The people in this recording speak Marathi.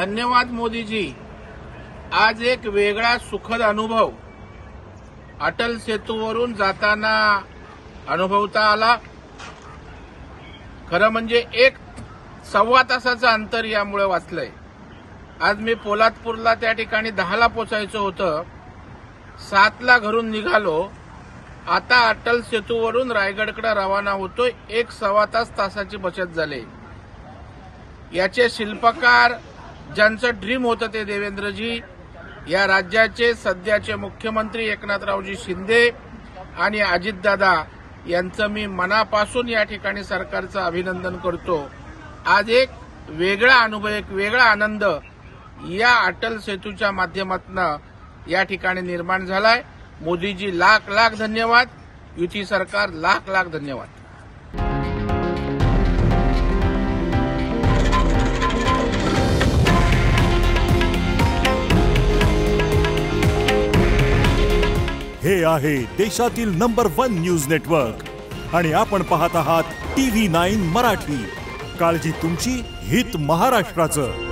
धन्यवाद मोदीजी। आज एक वेगळा सुखद अनुभव अटल सेतूवरून जाताना अनुभवता आला। खरं म्हणजे 1-1.25 तासाचं अंतर यामुळे वाचलंय। आज मी पोलादपूरला त्या ठिकाणी 10ला पोचायचं होतं, 7ला घरून निघालो। आता अटल सेतूवरून रायगडकडे रवाना होतोय। 1-1.25 तासाची बचत झाली। याचे शिल्पकार ज्यांचं ड्रीम होतं ते देवेंद्रजी, या राज्याचे सध्याचे मुख्यमंत्री एकनाथरावजी शिंदे आणि अजितदादा यांचं मी मनापासून या ठिकाणी सरकारचं अभिनंदन करतो। आज एक वेगळा अनुभव, एक वेगळा आनंद या अटल सेतूच्या माध्यमातून या ठिकाणी निर्माण झालाय। मोदीजी लाख लाख धन्यवाद, युती सरकार लाख लाख धन्यवाद। हे आहे देशातील नंबर 1 न्यूज नेटवर्क आणि आपण पाहत आहात TV9 मराठी। काळजी तुमची, हित महाराष्ट्राचं।